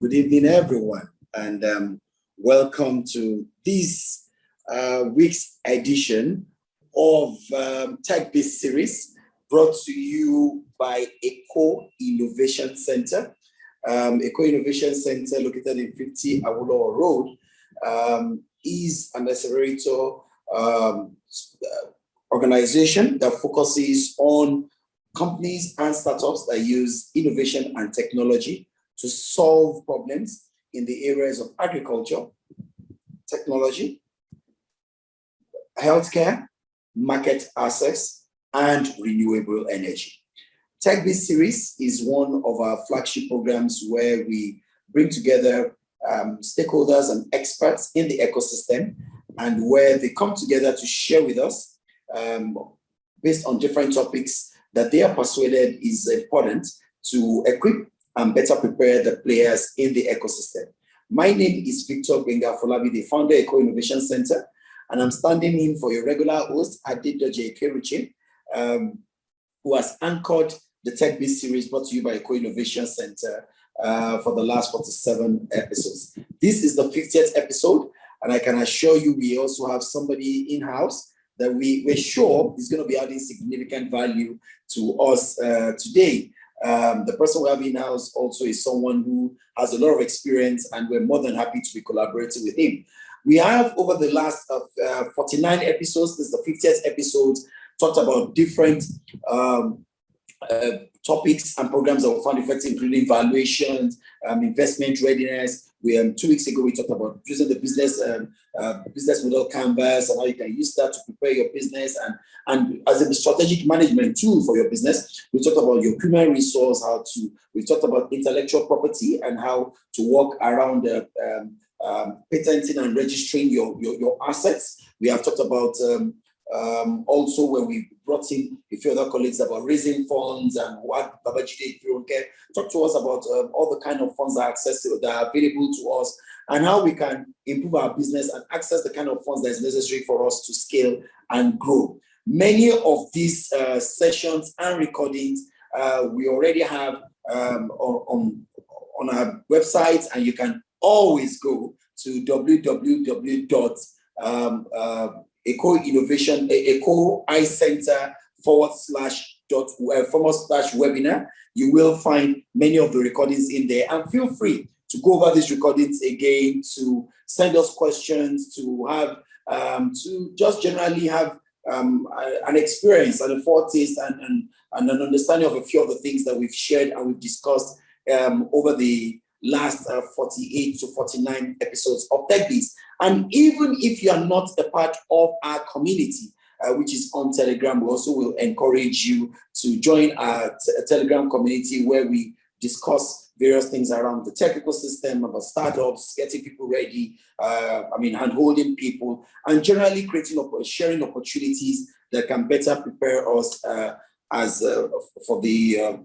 Good evening, everyone, and welcome to this week's edition of Tech-Based series brought to you by Eco Innovation Center. Eco Innovation Center, located in 50 Awolowo Road, is an accelerator organization that focuses on companies and startups that use innovation and technology to solve problems in the areas of agriculture, technology, healthcare, market access, and renewable energy. Tech-Based series is one of our flagship programs where we bring together stakeholders and experts in the ecosystem, and where they come together to share with us based on different topics that they are persuaded is important to equip and better prepare the players in the ecosystem. My name is Victor Benga-Folabi, the founder of Eco Innovation Center, and I'm standing in for your regular host, Adedoje Ikeruche, who has anchored the Tech-Based series brought to you by Eco Innovation Center for the last 47 episodes. This is the 50th episode, and I can assure you we also have somebody in-house that we're sure is going to be adding significant value to us today. The person we have in-house also is someone who has a lot of experience, and we're more than happy to be collaborating with him. We have, over the last 49 episodes, this is the 50th episode, talked about different topics and programs that we found effective, including valuations, investment readiness. 2 weeks ago, we talked about using the business model canvas and how you can use that to prepare your business and as a strategic management tool for your business. We talked about your human resource, we talked about intellectual property and how to work around patenting and registering your assets. We have talked about also when we brought in a few other colleagues about raising funds and what Babajide Kironke talked to us about all the kind of funds that are available to us and how we can improve our business and access the kind of funds that is necessary for us to scale and grow. Many of these sessions and recordings we already have on our website, and you can always go to ecoicenter.webinar. You will find many of the recordings in there, and feel free to go over these recordings again, to send us questions, to have to just generally have an experience and a foretaste and an understanding of a few of the things that we've shared and we've discussed over the last 48 to 49 episodes of Tech-Based. And even if you are not a part of our community, which is on Telegram, we also will encourage you to join our Telegram community where we discuss various things around the tech ecosystem, about startups, getting people ready, hand-holding people, and generally sharing opportunities that can better prepare us for the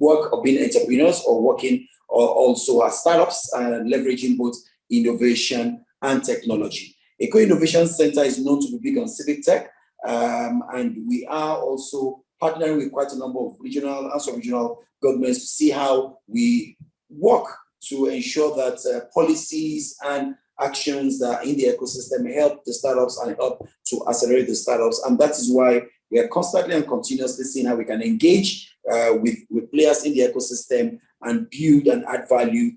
work of being entrepreneurs or working also as startups and leveraging both innovation and technology. Eco Innovation Center is known to be big on civic tech, and we are also partnering with quite a number of regional and sub-regional governments to see how we work to ensure that policies and actions that are in the ecosystem help the startups and help to accelerate the startups. And that is why we are constantly and continuously seeing how we can engage with players in the ecosystem and build and add value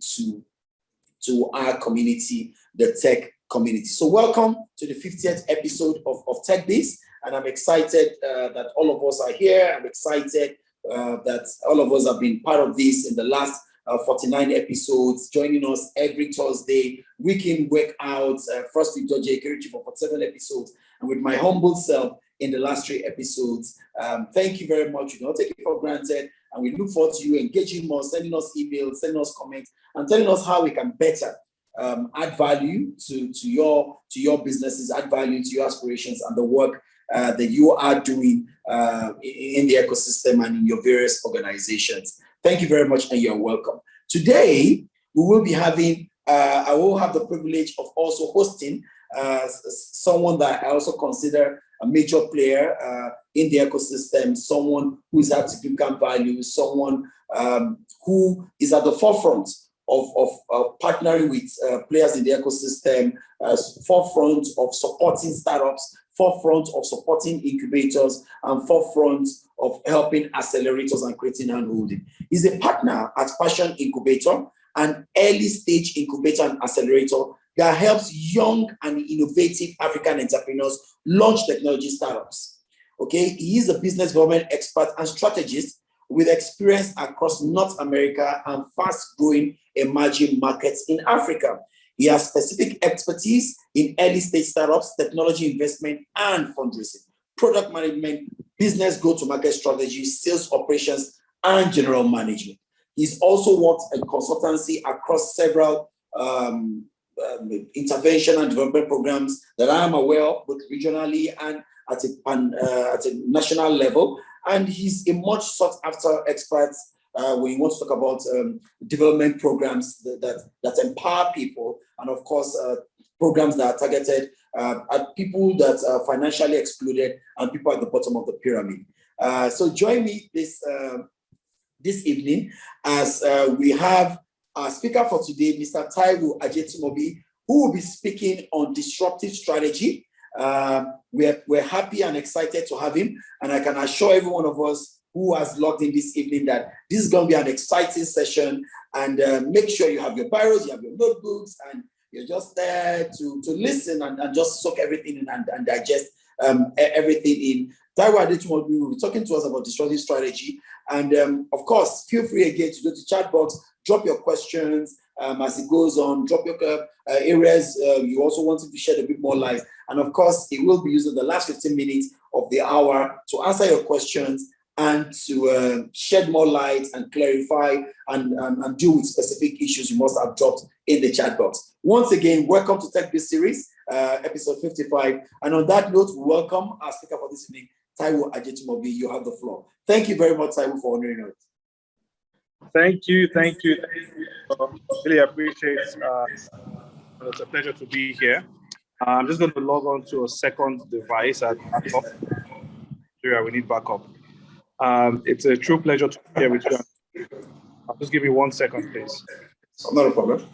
to our community, the tech community. So welcome to the 50th episode of Tech-Based, and I'm excited that all of us are here. I'm excited that all of us have been part of this in the last 49 episodes, joining us every Thursday, week in, week out, first with Doje Ikeruche for 47 episodes, and with my humble self in the last 3 episodes. Thank you very much. We don't take it for granted, and we look forward to you engaging more, sending us emails, sending us comments, and telling us how we can better add value to your businesses, add value to your aspirations and the work that you are doing in the ecosystem and in your various organizations. Thank you very much, and you're welcome. Today, we will be having, I will have the privilege of also hosting someone that I also consider a major player in the ecosystem, someone who's had significant value, someone who is at the forefront partnering with players in the ecosystem, forefront of supporting startups, forefront of supporting incubators, and forefront of helping accelerators and creating handholding. He's a partner at Passion Incubator, an early stage incubator and accelerator that helps young and innovative African entrepreneurs launch technology startups. Okay, he is a business development expert and strategist with experience across North America and fast-growing emerging markets in Africa. He has specific expertise in early-stage startups, technology investment, and fundraising, product management, business go-to-market strategy, sales operations, and general management. He's also worked in consultancy across several intervention and development programs that I am aware of, both regionally and at a national level. And he's a much sought after expert when you want to talk about development programs that empower people, and of course, programs that are targeted at people that are financially excluded and people at the bottom of the pyramid. So join me this evening as we have our speaker for today, Mr. Taiwo Ajetumobi, who will be speaking on disruptive strategy. We're happy and excited to have him, and I can assure every one of us who has logged in this evening that this is going to be an exciting session. And make sure you have your biros, you have your notebooks, and you're just there to listen and just soak everything in and digest everything in. Taiwo Ajetumobi will be talking to us about disruptive strategy. And of course, feel free again to go to chat box, drop your questions as it goes on, drop your areas you also wanted to shed a bit more light. And of course, it will be using the last 15 minutes of the hour to answer your questions and to shed more light and clarify and deal with specific issues you must have dropped in the chat box. Once again, welcome to Tech Biz Series, episode 55. And on that note, we welcome our speaker for this evening, Taiwo Ajetumobi. You have the floor. Thank you very much, Taiwo, for honoring us. Thank you. Really appreciate it. It's a pleasure to be here. I'm just going to log on to a second device at backup. We need backup. It's a true pleasure to be here with you. Just give me 1 second, please. Not a problem.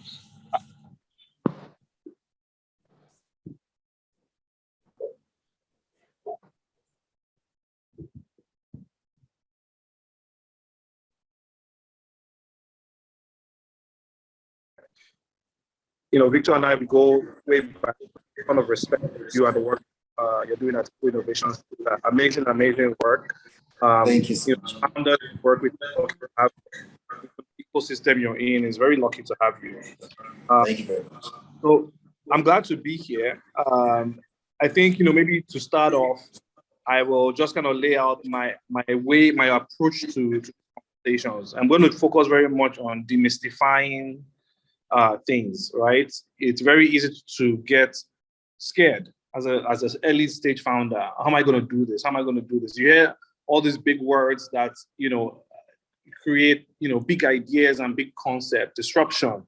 Victor and I, we go way back. A ton of respect for you and the work you're doing at School Innovations. Amazing work. Thank you so much. Founders work with the ecosystem you're in is very lucky to have you. Thank you very much. So I'm glad to be here. I think, maybe to start off, I will just kind of lay out my approach to conversations. I'm going to focus very much on demystifying things, right? It's very easy to get scared as an early stage founder. How am I going to do this? How am I going to do this? You hear all these big words that create big ideas and big concept disruption,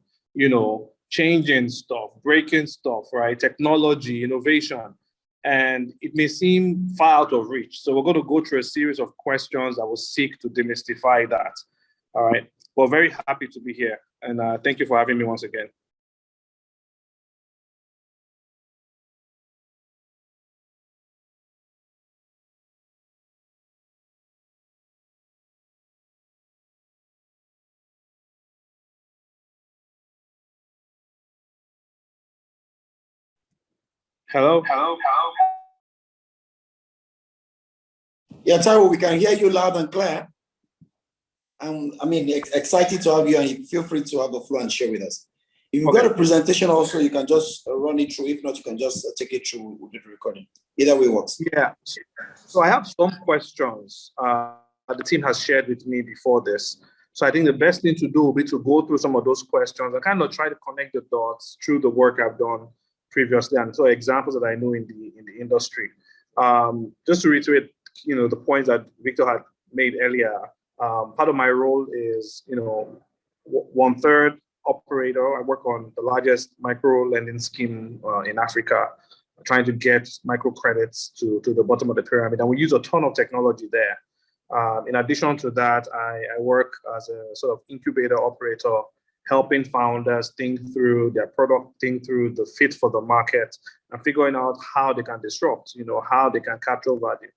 changing stuff, breaking stuff, right? Technology, innovation, and it may seem far out of reach. So we're going to go through a series of questions that will seek to demystify that. All right. Well, very happy to be here. And thank you for having me once again. Hello. Yeah, Taiwo, we can hear you loud and clear. Excited to have you, and feel free to have the floor and share with us. If you've got a presentation also, you can just run it through. If not, you can just take it through with the recording. Either way works. Yeah. So I have some questions the team has shared with me before this. So I think the best thing to do will be to go through some of those questions and kind of try to connect the dots through the work I've done previously, and so examples that I know in the industry. Just to reiterate, the points that Victor had made earlier. Part of my role is, 1/3 operator. I work on the largest micro lending scheme in Africa, trying to get microcredits to the bottom of the pyramid, and we use a ton of technology there. In addition to that, I work as a sort of incubator operator helping founders think through their product, think through the fit for the market, and figuring out how they can disrupt, how they can capture value.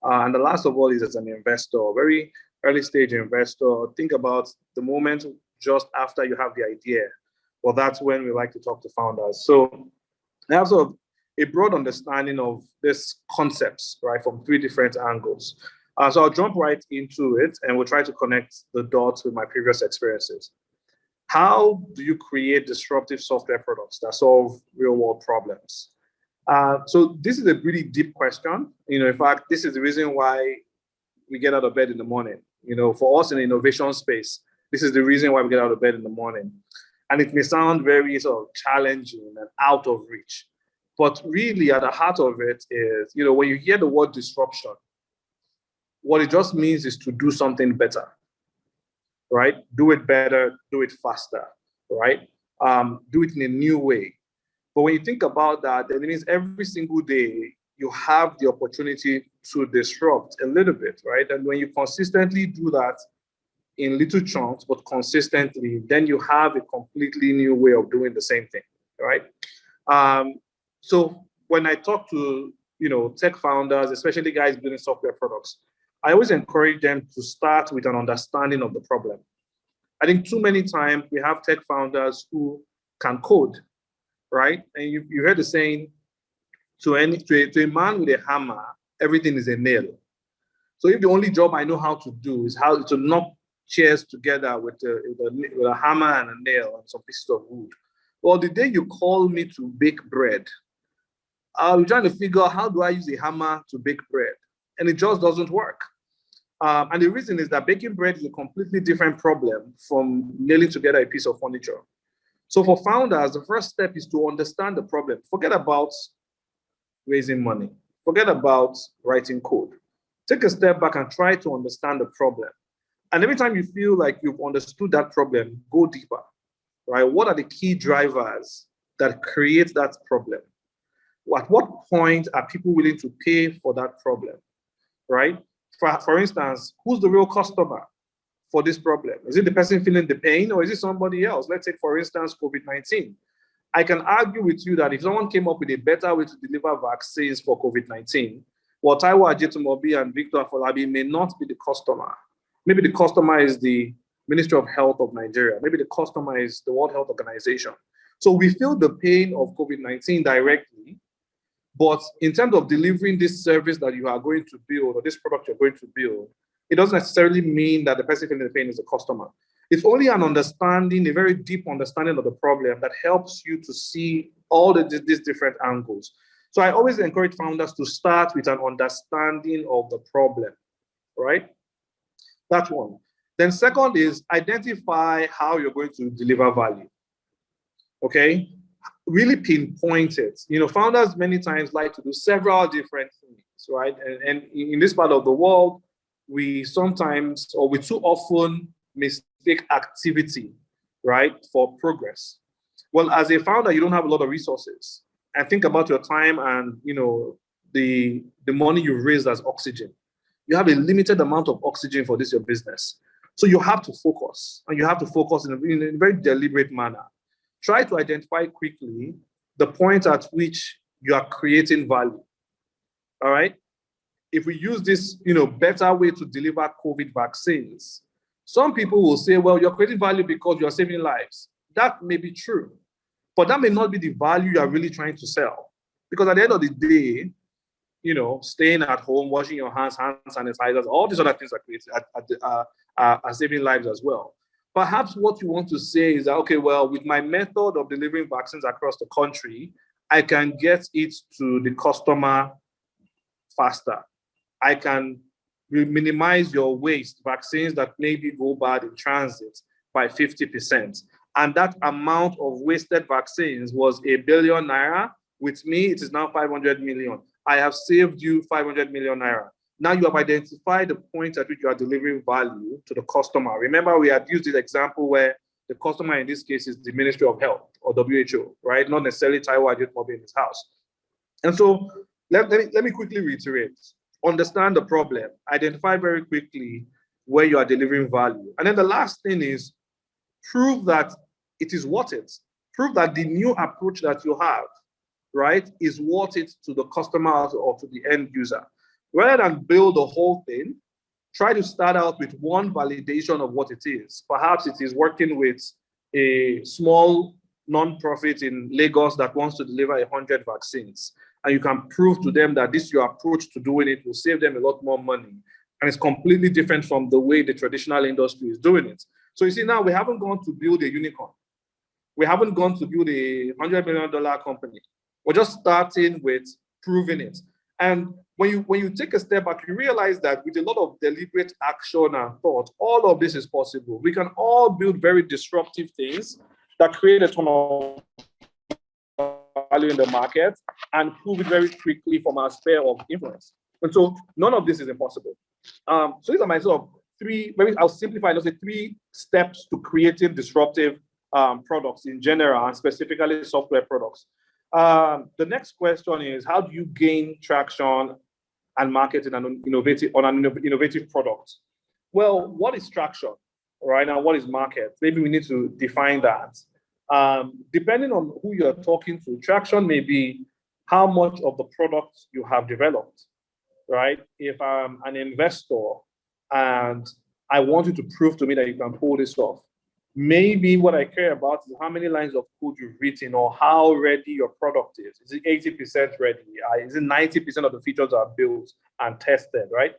And the last of all is as an investor, very early stage investor, think about the moment just after you have the idea. Well, that's when we like to talk to founders. So I have sort of a broad understanding of these concepts, right, from 3 different angles. So I'll jump right into it and we'll try to connect the dots with my previous experiences. How do you create disruptive software products that solve real world problems? So this is a really deep question. In fact, this is the reason why we get out of bed in the morning. For us in the innovation space, this is the reason why we get out of bed in the morning. And it may sound very sort of challenging and out of reach, but really at the heart of it is, when you hear the word disruption, what it just means is to do something better, right? Do it better, do it faster, right? Do it in a new way. But when you think about that, then it means every single day you have the opportunity to disrupt a little bit, right? And when you consistently do that in little chunks, but consistently, then you have a completely new way of doing the same thing, right? So when I talk to, tech founders, especially guys building software products, I always encourage them to start with an understanding of the problem. I think too many times we have tech founders who can code, right? And you heard the saying, to a man with a hammer, everything is a nail. So if the only job I know how to do is how to knock chairs together with a hammer and a nail and some pieces of wood, well, the day you call me to bake bread, I'll be trying to figure out how do I use a hammer to bake bread? And it just doesn't work. And the reason is that baking bread is a completely different problem from nailing together a piece of furniture. So for founders, the first step is to understand the problem. Forget about raising money. Forget about writing code. Take a step back and try to understand the problem. And every time you feel like you've understood that problem, go deeper, right? What are the key drivers that create that problem? At what point are people willing to pay for that problem, right? For instance, who's the real customer for this problem? Is it the person feeling the pain or is it somebody else? Let's take, for instance, COVID-19. I can argue with you that if someone came up with a better way to deliver vaccines for COVID-19, well, Taiwo Ajetumobi and Victor Afolabi may not be the customer. Maybe the customer is the Ministry of Health of Nigeria. Maybe the customer is the World Health Organization. So we feel the pain of COVID-19 directly, but in terms of delivering this service that you are going to build or this product you're going to build, it doesn't necessarily mean that the person feeling the pain is the customer. It's only an understanding, a very deep understanding of the problem that helps you to see all these different angles. So I always encourage founders to start with an understanding of the problem, right? That's one. Then second is identify how you're going to deliver value, okay? Really pinpoint it. Founders many times like to do several different things, right? And in this part of the world, we sometimes, or we too often mistake activity, right, for progress. Well, as a founder, you don't have a lot of resources. And think about your time and, the money you've raised as oxygen. You have a limited amount of oxygen for your business. So you have to focus, and you have to focus in a very deliberate manner. Try to identify quickly the point at which you are creating value, all right? If we use this, better way to deliver COVID vaccines, some people will say, well, you're creating value because you're saving lives. That may be true, but that may not be the value you are really trying to sell. Because at the end of the day, staying at home, washing your hands, hand sanitizers, all these other things are saving lives as well. Perhaps what you want to say is that, okay, well, with my method of delivering vaccines across the country, I can get it to the customer faster. I can minimize your waste, vaccines that maybe go bad in transit, by 50%. And that amount of wasted vaccines was ₦1 billion. With me, it is now 500 million. I have saved you 500 million naira. Now you have identified the point at which you are delivering value to the customer. Remember, we had used this example where the customer in this case is the Ministry of Health or WHO, right? Not necessarily Taiwo Ajetumobi in his house. And so let me quickly reiterate. Understand the problem. Identify very quickly where you are delivering value. And then the last thing is prove that it is worth it. Prove that the new approach that you have, right, is worth it to the customer or to the end user. Rather than build the whole thing, try to start out with one validation of what it is. Perhaps it is working with a small non-profit in Lagos that wants to deliver 100 vaccines. And you can prove to them that this your approach to doing it will save them a lot more money. And it's completely different from the way the traditional industry is doing it. So you see, now we haven't gone to build a unicorn. We haven't gone to build a $100 million company. We're just starting with proving it. And when you take a step back, you realize that with a lot of deliberate action and thought, all of this is possible. We can all build very disruptive things that create a ton of value in the market and prove it very quickly from our sphere of influence. And so none of this is impossible. So these are my sort of I'll simplify, I'll say 3 steps to creating disruptive products in general, and specifically software products. The next question is, how do you gain traction and market in an innovative product? Well, what is traction, right? Now, what is market? Maybe we need to define that. Depending on who you're talking to, traction may be how much of the product you have developed, right? If I'm an investor and I want you to prove to me that you can pull this off, maybe what I care about is how many lines of code you've written or how ready your product is. Is it 80% ready? Is it 90% of the features are built and tested, right?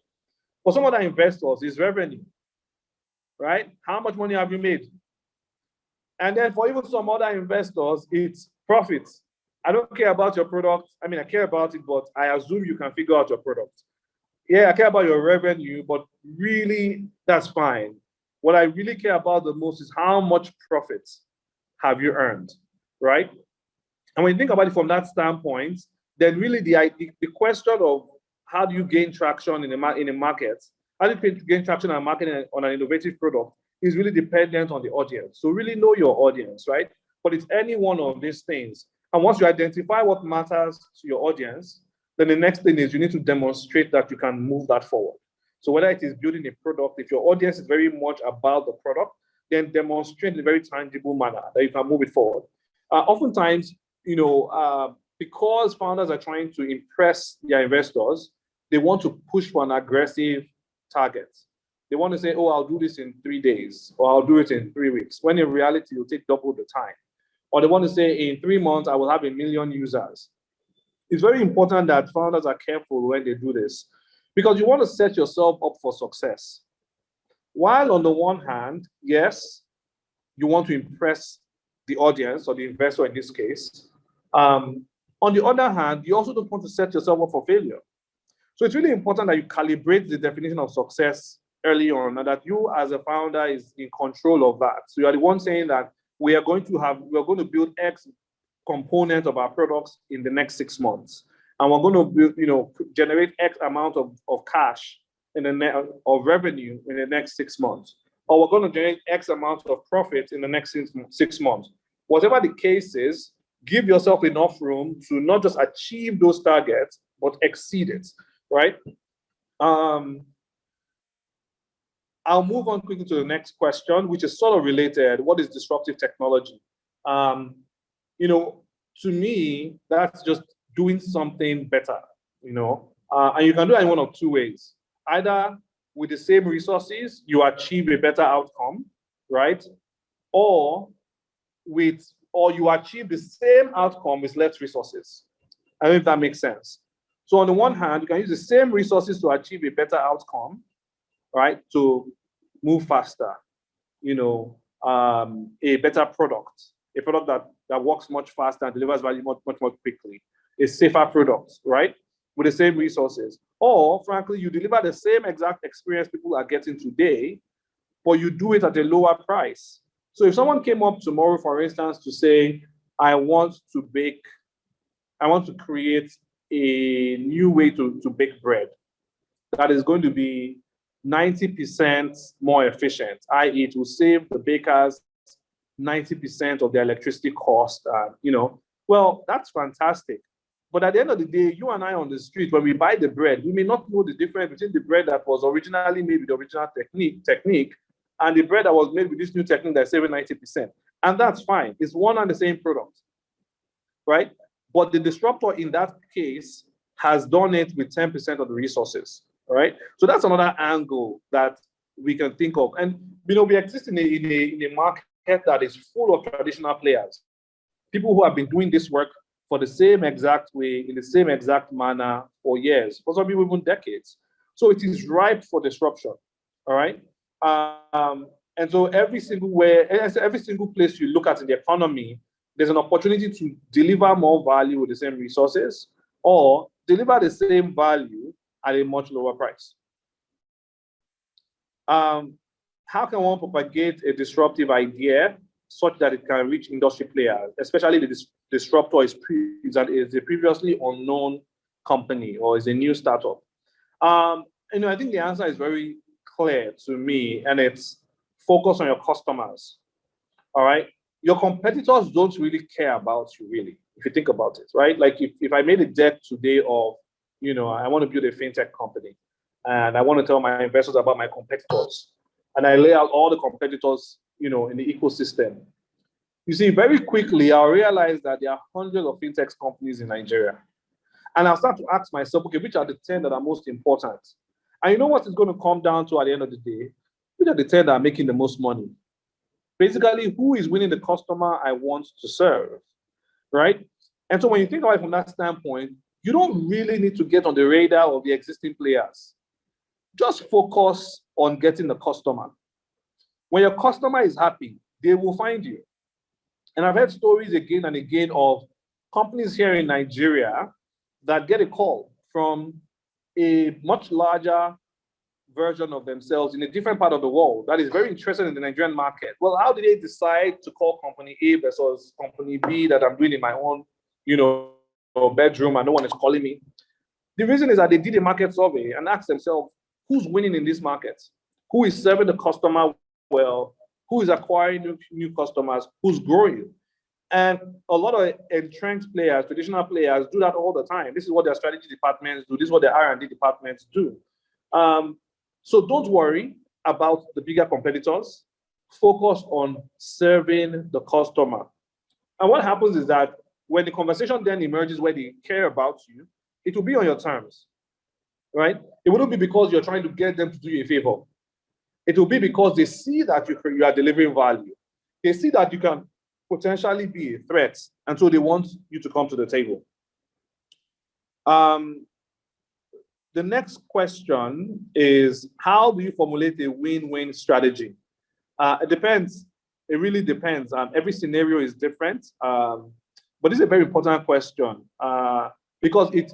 For some other investors, it's revenue, right? How much money have you made? And then for even some other investors, it's profits. I don't care about your product. I mean, I care about it, but I assume you can figure out your product. Yeah, I care about your revenue, but really, that's fine. What I really care about the most is how much profit have you earned, right? And when you think about it from that standpoint, then really the question of how do you gain traction in a market, how do you gain traction in a market on an innovative product is really dependent on the audience. So really know your audience, right? But it's any one of these things. And once you identify what matters to your audience, then the next thing is you need to demonstrate that you can move that forward. So whether it is building a product, if your audience is very much about the product, then demonstrate in a very tangible manner that you can move it forward. Oftentimes, because founders are trying to impress their investors, they want to push for an aggressive target. They want to say, oh, I'll do this in 3 days, or I'll do it in 3 weeks, when in reality, it'll take double the time. Or they want to say, in 3 months, I will have 1 million users. It's very important that founders are careful when they do this, because you want to set yourself up for success. While on the one hand, yes, you want to impress the audience or the investor in this case. On the other hand, you also don't want to set yourself up for failure. So it's really important that you calibrate the definition of success early on, and that you as a founder is in control of that. So you are the one saying that we are going to build X component of our products in the next 6 months. And we're going to build, generate X amount of cash of revenue in the next 6 months. Or we're going to generate X amount of profit in the next 6 months. Whatever the case is, give yourself enough room to not just achieve those targets, but exceed it, right? I'll move on quickly to the next question, which is sort of related. What is disruptive technology? To me, that's just doing something better, and you can do it in one of 2 ways. Either with the same resources, you achieve a better outcome, right? Or you achieve the same outcome with less resources. I don't know if that makes sense. So on the one hand, you can use the same resources to achieve a better outcome, right? To move faster, a better product, a product that works much faster and delivers value much more quickly, a safer product, right? With the same resources. Or frankly, you deliver the same exact experience people are getting today, but you do it at a lower price. So if someone came up tomorrow, for instance, to say, I want to create a new way to bake bread that is going to be 90% more efficient, i.e. it will save the bakers 90% of their electricity cost, well, that's fantastic. But at the end of the day, you and I on the street, when we buy the bread, we may not know the difference between the bread that was originally made with the original technique and the bread that was made with this new technique that's saving 90%. And that's fine. It's one and the same product, right? But the disruptor in that case has done it with 10% of the resources, right? So that's another angle that we can think of. And, we exist in a market that is full of traditional players, people who have been doing this work for the same exact way, in the same exact manner for years, for some people even decades. So it is ripe for disruption, all right? And so every single place you look at in the economy, there's an opportunity to deliver more value with the same resources or deliver the same value at a much lower price. How can one propagate a disruptive idea such that it can reach industry players, especially if the disruptor is a previously unknown company or is a new startup? I think the answer is very clear to me, and it's focus on your customers. All right. Your competitors don't really care about you, really, if you think about it, right? Like if I made a deck today of, I want to build a fintech company and I want to tell my investors about my competitors, and I lay out all the competitors, in the ecosystem. You see, very quickly, I'll realize that there are hundreds of fintech companies in Nigeria. And I'll start to ask myself, okay, which are the 10 that are most important? And you know what it's going to come down to at the end of the day? Which are the 10 that are making the most money? Basically, who is winning the customer I want to serve, right? And so when you think about it from that standpoint, you don't really need to get on the radar of the existing players. Just focus on getting the customer. When your customer is happy, they will find you. And I've heard stories again and again of companies here in Nigeria that get a call from a much larger version of themselves in a different part of the world that is very interested in the Nigerian market. Well, how did they decide to call company A versus company B that I'm doing in my own, bedroom and no one is calling me? The reason is that they did a market survey and asked themselves, who's winning in this market? Who is serving the customer well? Who is acquiring new customers? Who's growing? And a lot of entrenched players, traditional players, do that all the time. This is what their strategy departments do. This is what their R&D departments do. So don't worry about the bigger competitors. Focus on serving the customer. And what happens is that when the conversation then emerges where they care about you, it will be on your terms, right? It wouldn't be because you're trying to get them to do you a favor. It will be because they see that you are delivering value. They see that you can potentially be a threat, and so they want you to come to the table. The next question is, how do you formulate a win-win strategy? It depends. It really depends. Every scenario is different, but it's a very important question because it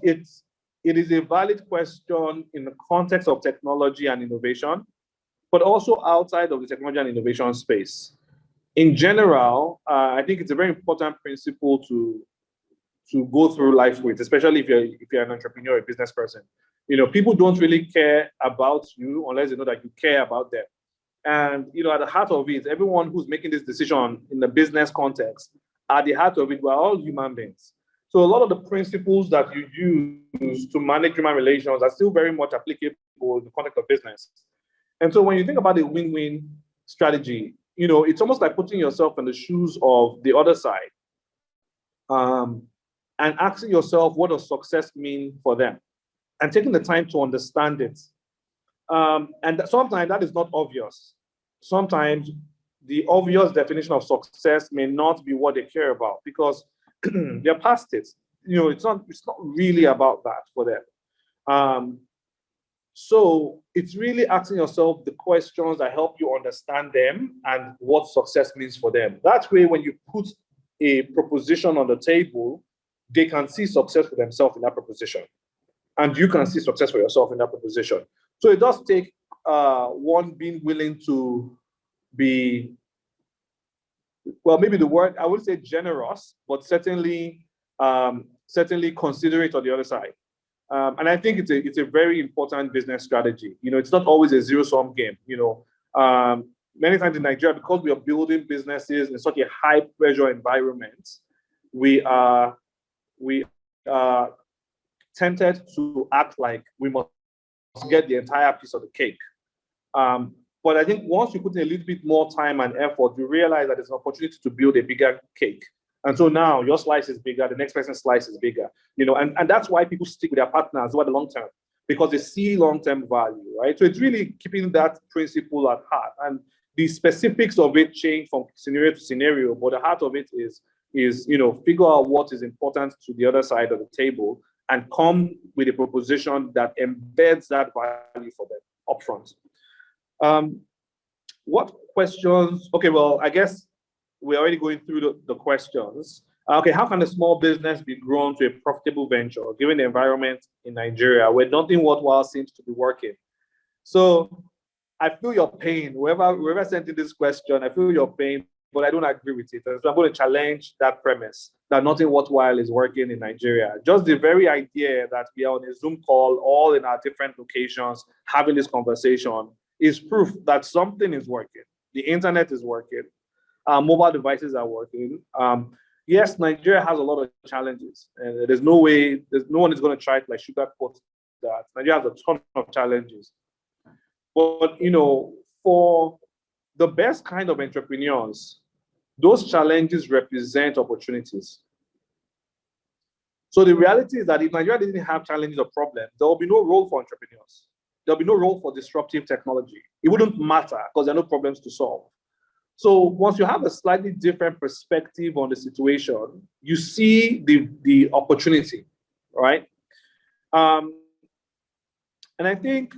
is a valid question in the context of technology and innovation, but also outside of the technology and innovation space. In general, I think it's a very important principle to go through life with, especially if you're an entrepreneur, a business person. People don't really care about you unless they know that you care about them. And at the heart of it, everyone who's making this decision in the business context, at the heart of it, we're all human beings. So a lot of the principles that you use to manage human relations are still very much applicable in the context of business. And so when you think about a win-win strategy, it's almost like putting yourself in the shoes of the other side and asking yourself, what does success mean for them? And taking the time to understand it. And sometimes that is not obvious. Sometimes the obvious definition of success may not be what they care about because they're past it. It's not really about that for them. So it's really asking yourself the questions that help you understand them and what success means for them. That way, when you put a proposition on the table, they can see success for themselves in that proposition. And you can see success for yourself in that proposition. So it does take one being willing to be, well, maybe the word, I would say generous, but certainly considerate on the other side. And I think it's a very important business strategy. It's not always a zero-sum game. Many times in Nigeria, because we are building businesses in such a high-pressure environment, we are tempted to act like we must get the entire piece of the cake. But I think once you put in a little bit more time and effort, you realize that there's an opportunity to build a bigger cake. And so now your slice is bigger, the next person's slice is bigger, and that's why people stick with their partners over the long term, because they see long-term value, right? So it's really keeping that principle at heart. And the specifics of it change from scenario to scenario, but the heart of it is figure out what is important to the other side of the table and come with a proposition that embeds that value for them upfront. What questions? Okay, well, I guess we're already going through the questions. Okay, how can a small business be grown to a profitable venture given the environment in Nigeria where nothing worthwhile seems to be working? So I feel your pain. Whoever sent in this question, I feel your pain, but I don't agree with it. And so I'm going to challenge that premise that nothing worthwhile is working in Nigeria. Just the very idea that we are on a Zoom call, all in our different locations, having this conversation is proof that something is working. The internet is working. Mobile devices are working. Yes, Nigeria has a lot of challenges, and there's no one is going to try to like sugarcoat that. Nigeria has a ton of challenges. But for the best kind of entrepreneurs, those challenges represent opportunities. So the reality is that if Nigeria didn't have challenges or problems, there will be no role for entrepreneurs. There'll be no role for disruptive technology. It wouldn't matter because there are no problems to solve. So once you have a slightly different perspective on the situation, you see the opportunity, right? And I think,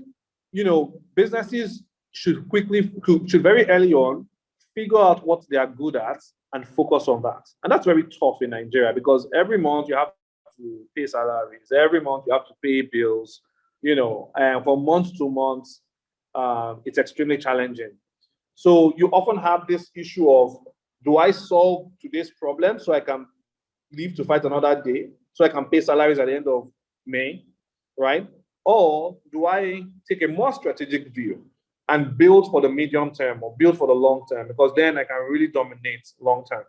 businesses should very early on figure out what they are good at and focus on that. And that's very tough in Nigeria because every month you have to pay salaries, every month you have to pay bills, and from month to month, it's extremely challenging. So you often have this issue of, do I solve today's problem so I can leave to fight another day, so I can pay salaries at the end of May, right? Or do I take a more strategic view and build for the medium term or build for the long term, because then I can really dominate long term.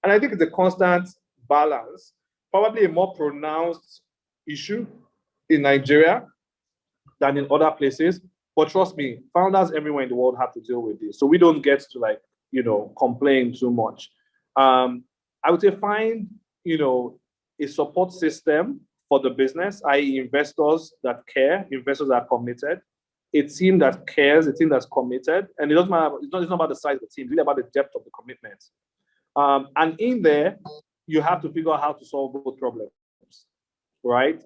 And I think it's a constant balance, probably a more pronounced issue in Nigeria than in other places. But trust me, founders everywhere in the world have to deal with this. So we don't get to complain too much. I would say find, a support system for the business, i.e. investors that care, investors that are committed, a team that cares, a team that's committed. And it doesn't matter, it's not about the size of the team, it's really about the depth of the commitment. And in there, you have to figure out how to solve both problems, right?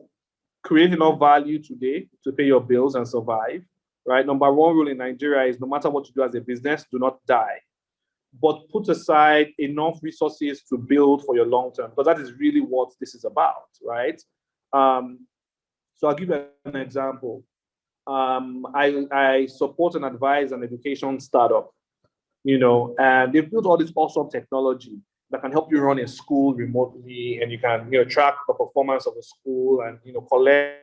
Create enough value today to pay your bills and survive, right? Number one rule in Nigeria is no matter what you do as a business, do not die. But put aside enough resources to build for your long term, because that is really what this is about, right? So I'll give you an example. I support and advise an education startup, and they've built all this awesome technology that can help you run a school remotely, and you can, track the performance of the school and, collect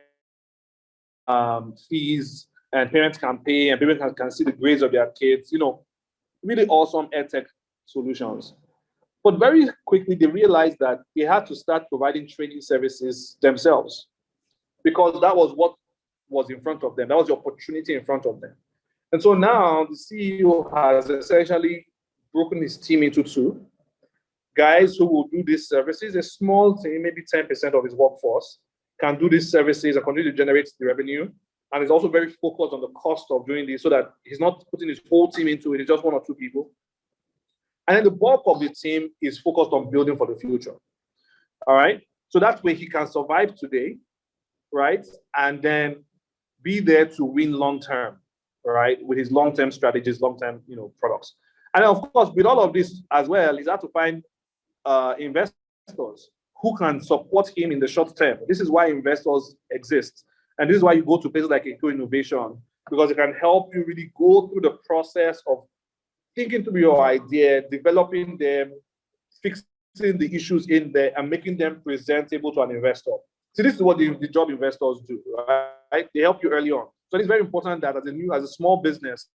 fees, and parents can pay, and parents can see the grades of their kids, really awesome edtech solutions. But very quickly, they realized that they had to start providing training services themselves, because that was what was in front of them. That was the opportunity in front of them. And so now the CEO has essentially broken his team into two. Guys who will do these services, a small team, maybe 10% of his workforce, can do these services and continue to generate the revenue. And is also very focused on the cost of doing this so that he's not putting his whole team into it. It's just one or two people. And then the bulk of the team is focused on building for the future. All right. So that way he can survive today, right? And then be there to win long-term, right? With his long-term strategies, long-term, products. And of course, with all of this as well, he's had to find investors who can support him in the short term. This is why investors exist. And this is why you go to places like Eco Innovation, because it can help you really go through the process of thinking through your idea, developing them, fixing the issues in there, and making them presentable to an investor. So this is what the job investors do, right? They help you early on. So it's very important that as a small business,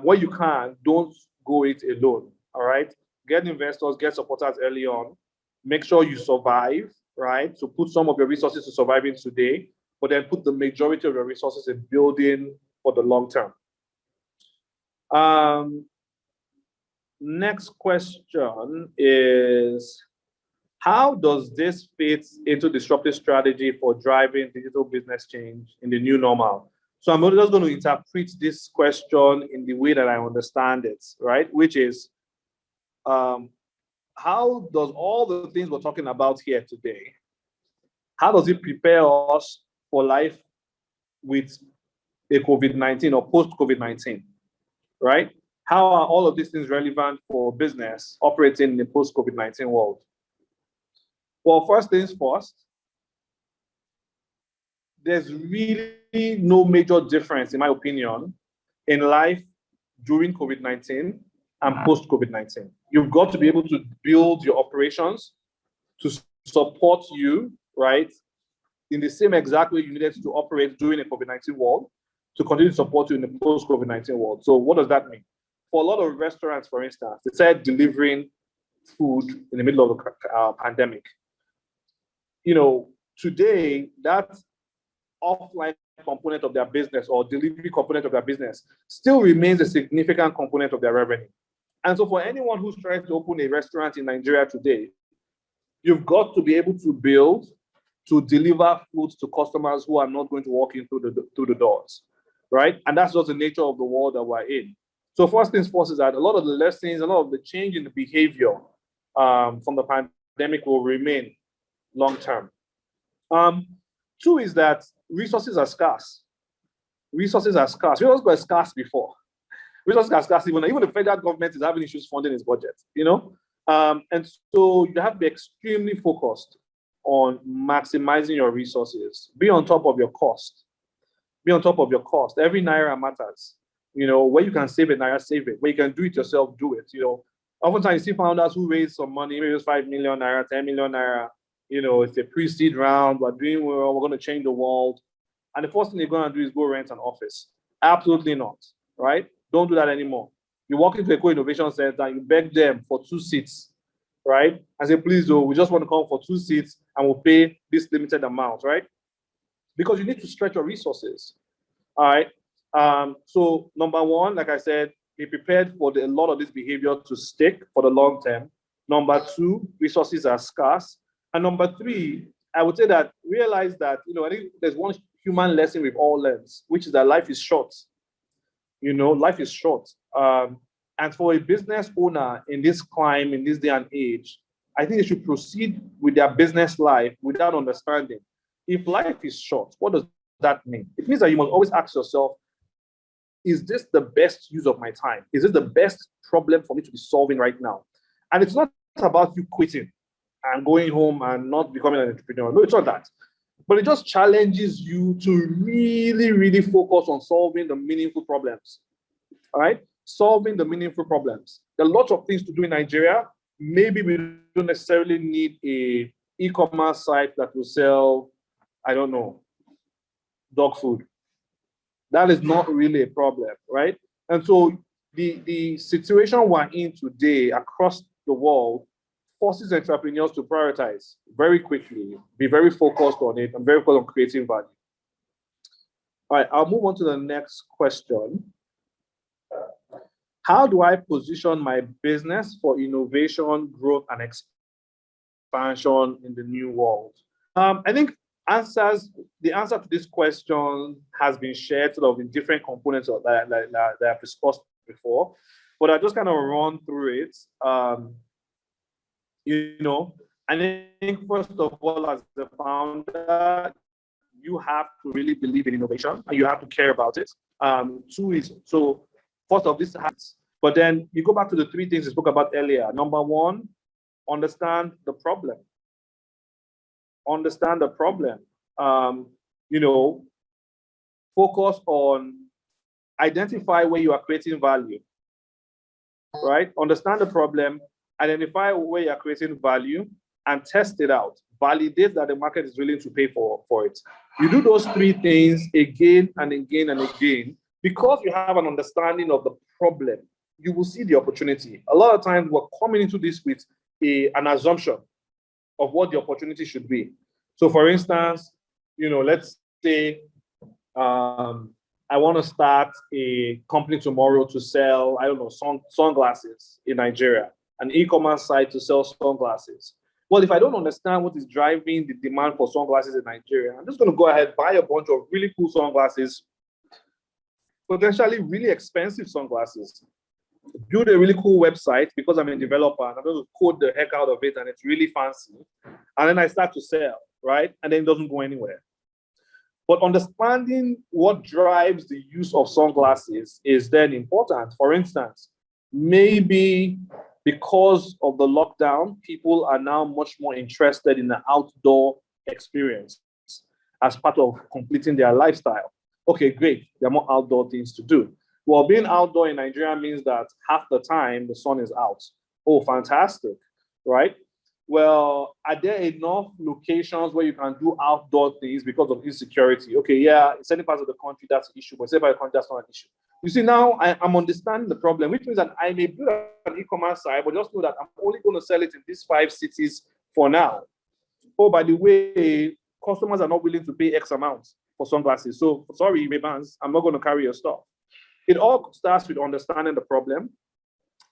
where you can, don't go it alone, all right? Get investors, get supporters early on. Make sure you survive, right? So put some of your resources to surviving today, but then put the majority of your resources in building for the long term. Next question is, how does this fit into disruptive strategy for driving digital business change in the new normal? So I'm just going to interpret this question in the way that I understand it, right? Which is, how does all the things we're talking about here today, how does it prepare us for life with a COVID-19 or post-COVID-19, right? How are all of these things relevant for business operating in the post-COVID-19 world? Well, first things first, there's really no major difference, in my opinion, in life during COVID-19 and post-COVID-19. You've got to be able to build your operations to support you, right, in the same exact way you needed to operate during a COVID-19 world to continue to support you in the post-COVID-19 world. So what does that mean? For a lot of restaurants, for instance, they started delivering food in the middle of the pandemic. You know, today, that offline component of their business or delivery component of their business still remains a significant component of their revenue. And so for anyone who's trying to open a restaurant in Nigeria today, you've got to be able to build to deliver food to customers who are not going to walk in through the doors, right? And that's just the nature of the world that we're in. So first things first is that a lot of the lessons, a lot of the change in the behavior from the pandemic will remain long term. Two is that resources are scarce. Resources are scarce. Resources were scarce before. Resources are scarce even the federal government is having issues funding its budget, you know? And so you have to be extremely focused on maximizing your resources. Be on top of your cost. Be on top of your cost. Every naira matters. You know, where you can save a naira, save it. Where you can do it yourself, do it. You know, oftentimes you see founders who raise some money, maybe it's 5 million naira, 10 million naira. You know, it's a pre-seed round. We're doing well. We're going to change the world. And the first thing they're going to do is go rent an office. Absolutely not, right? Don't do that anymore. You walk into a co-innovation center, you beg them for 2 seats, right? And say, please, oh, we just want to come for 2 seats and we'll pay this limited amount, right? Because you need to stretch your resources, all right? So number one, like I said, be prepared for a lot of this behavior to stick for the long term. Number two, resources are scarce. And number three, I would say that realize that, you know, I think there's one human lesson we've all learned, which is that life is short. You know, life is short. And for a business owner in this climate, in this day and age, I think they should proceed with their business life without understanding. If life is short, what does that mean? It means that you must always ask yourself, is this the best use of my time? Is this the best problem for me to be solving right now? And it's not about you quitting and going home and not becoming an entrepreneur. No, it's not that. But it just challenges you to really, really focus on solving the meaningful problems. All right? Solving the meaningful problems. There are lots of things to do in Nigeria. Maybe we don't necessarily need a e-commerce site that will sell, I don't know, dog food. That is not really a problem, right? And so the situation we're in today across the world forces entrepreneurs to prioritize very quickly, be very focused on it, and very focused on creating value. All right, I'll move on to the next question. How do I position my business for innovation, growth, and expansion in the new world? I think the answer to this question has been shared sort of in different components that I've discussed before, but I just kind of run through it. You know, I think first of all, as the founder, you have to really believe in innovation and you have to care about it. Two is, so first of this has, but then you go back to the 3 things we spoke about earlier. Number one, understand the problem. Understand the problem. You know, focus on identify where you are creating value, right? Understand the problem, identify where you're creating value, and test it out. Validate that the market is willing to pay for it. You do those 3 things again and again and again, because you have an understanding of the problem, you will see the opportunity. A lot of times we're coming into this with an assumption of what the opportunity should be. So for instance, you know, let's say I I want to start a company tomorrow to sell, I don't know, sunglasses in Nigeria, an e-commerce site to sell sunglasses. Well, if I don't understand what is driving the demand for sunglasses in Nigeria, I'm just going to go ahead, buy a bunch of really cool sunglasses, potentially really expensive sunglasses, build a really cool website because I'm a developer and I'm going to code the heck out of it and it's really fancy. And then I start to sell, right? And then it doesn't go anywhere. But understanding what drives the use of sunglasses is then important. For instance, maybe because of the lockdown, people are now much more interested in the outdoor experience as part of completing their lifestyle. Okay, great. There are more outdoor things to do. Well, being outdoor in Nigeria means that half the time the sun is out. Oh, fantastic, right? Well, are there enough locations where you can do outdoor things because of insecurity? Okay, yeah, in certain parts of the country, that's an issue, but in certain parts of the country, that's not an issue. You see, now I'm understanding the problem, which means that I may build an e-commerce site, but just know that I'm only going to sell it in these 5 cities for now. Oh, by the way, customers are not willing to pay X amount for sunglasses. So, sorry, Ray-Bans, I'm not going to carry your stuff. It all starts with understanding the problem,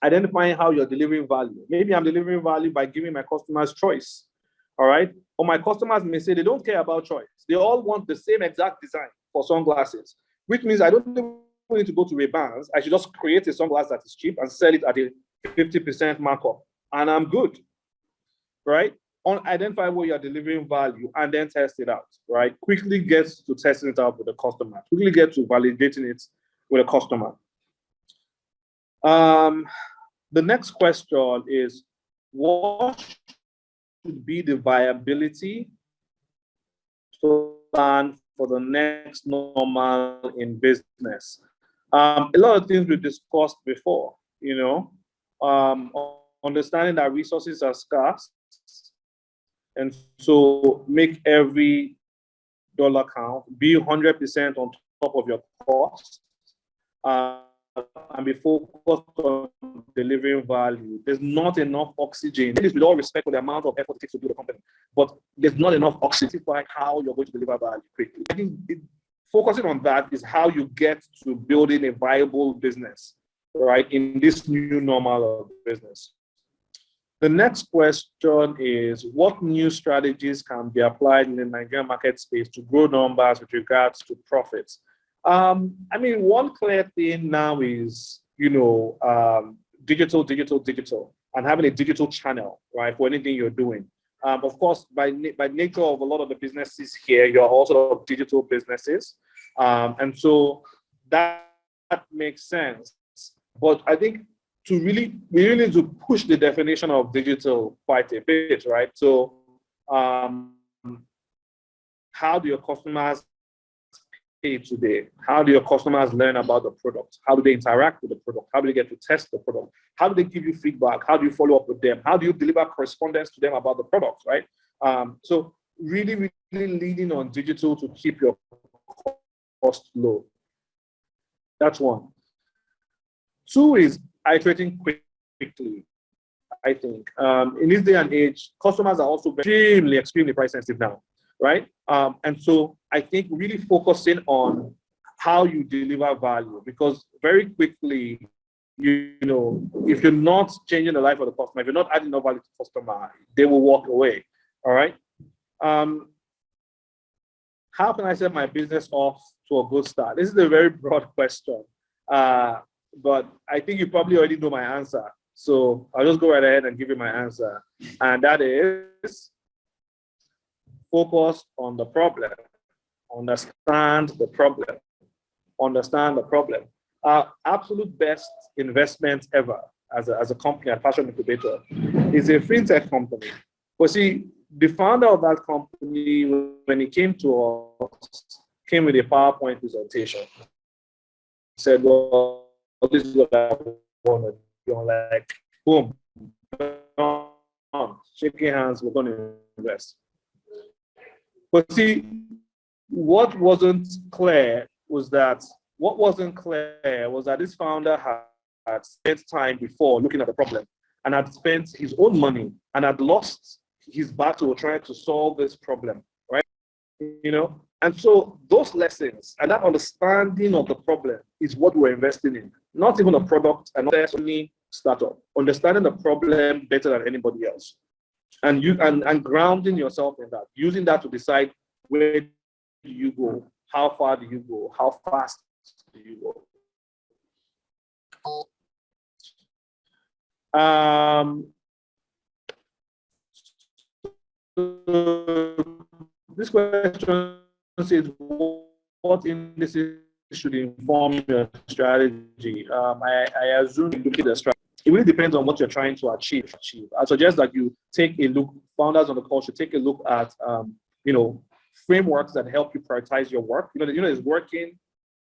identifying how you're delivering value. Maybe I'm delivering value by giving my customers choice, all right? Or my customers may say they don't care about choice. They all want the same exact design for sunglasses, which means I don't need to go to Ray-Bans. I should just create a sunglass that is cheap and sell it at a 50% markup, and I'm good, right? Identify where you're delivering value and then test it out, right? Quickly get to testing it out with the customer. Quickly get to validating it with a customer. The next question is, what should be the viability plan for the next normal in business? A lot of things we discussed before, understanding that resources are scarce, and so make every dollar count, be 100% on top of your costs, and be focused on delivering value. There's not enough oxygen. This is with all respect for the amount of effort it takes to build a company, but there's not enough oxygen for how you're going to deliver value quickly. I think focusing on that is how you get to building a viable business, right, in this new normal of business. The next question is, what new strategies can be applied in the Nigerian market space to grow numbers with regards to profits? One clear thing now is, digital, and having a digital channel, right, for anything you're doing. Of course, by nature of a lot of the businesses here, you're also digital businesses. And so that makes sense. But I think we really need to push the definition of digital quite a bit, right? So how do your customers pay today? How do your customers learn about the product? How do they interact with the product? How do they get to test the product? How do they give you feedback? How do you follow up with them? How do you deliver correspondence to them about the product, right? So really leaning on digital to keep your cost low. That's one. 2 is iterating quickly, I think. In this day and age, customers are also extremely price sensitive now, right? And so I think really focusing on how you deliver value, because very quickly, if you're not changing the life of the customer, if you're not adding enough value to the customer, they will walk away, all right? How can I set my business off to a good start? This is a very broad question, but I think you probably already know my answer. So I'll just go right ahead and give you my answer. And that is, focus on the problem. Understand the problem. Our absolute best investment ever as a company at Passion Incubator is a fintech company. But see, the founder of that company, when he came to us, came with a PowerPoint presentation. He said, well, this is what I want to do. Like, boom, shaking hands, we're going to invest. But see, what wasn't clear was that this founder had spent time before looking at the problem and had spent his own money and had lost his battle trying to solve this problem, right? And so those lessons and that understanding of the problem is what we're investing in. Not even a product and not only startup. Understanding the problem better than anybody else. And grounding yourself in that, using that to decide where do you go, how far do you go, how fast do you go. This question says, what indices should inform your strategy? I assume you look at the strategy. It really depends on what you're trying to achieve. I suggest that you take a look, founders on the call should take a look at, frameworks that help you prioritize your work. It's working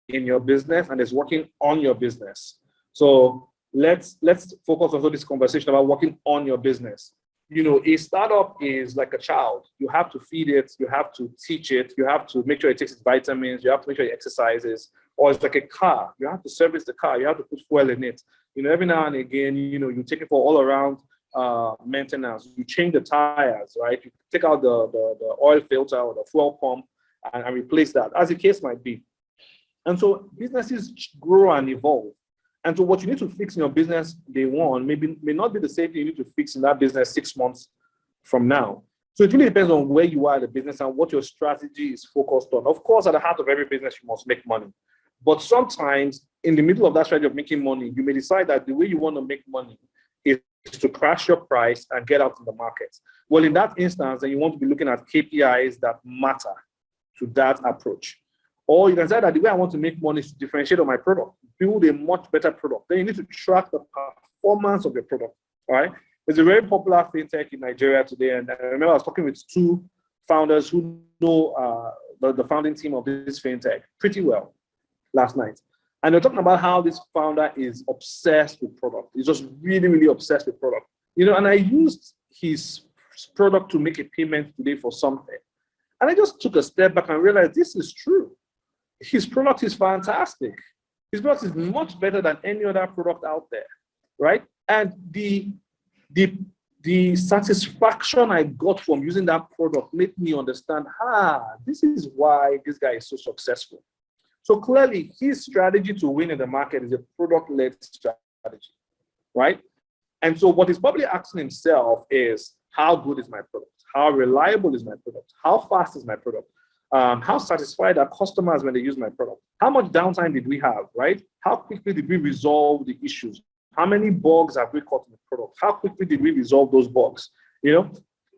in your business and it's working on your business. So let's focus on this conversation about working on your business. A startup is like a child. You have to feed it, you have to teach it, you have to make sure it takes its vitamins, you have to make sure it exercises, or it's like a car. You have to service the car, you have to put fuel in it. Every now and again, you take it for all around maintenance. You change the tires, right? You take out the oil filter or the fuel pump and replace that, as the case might be. And so businesses grow and evolve. And so what you need to fix in your business day one may not be the same thing you need to fix in that business 6 months from now. So it really depends on where you are in the business and what your strategy is focused on. Of course, at the heart of every business, you must make money. But sometimes in the middle of that strategy of making money, you may decide that the way you want to make money is to crash your price and get out in the market. Well, in that instance, then you want to be looking at KPIs that matter to that approach. Or you can say that the way I want to make money is to differentiate on my product, build a much better product. Then you need to track the performance of your product, all right? There's a very popular fintech in Nigeria today, and I remember I was talking with two founders who know the founding team of this fintech pretty well last night. And they're talking about how this founder is obsessed with product. He's just really, really obsessed with product. And I used his product to make a payment today for something. And I just took a step back and realized this is true. His product is fantastic. His product is much better than any other product out there, right? And the satisfaction I got from using that product made me understand, this is why this guy is so successful. So clearly, his strategy to win in the market is a product-led strategy, right? And so what he's probably asking himself is, how good is my product? How reliable is my product? How fast is my product? How satisfied are customers when they use my product? How much downtime did we have, right? How quickly did we resolve the issues? How many bugs have we caught in the product? How quickly did we resolve those bugs?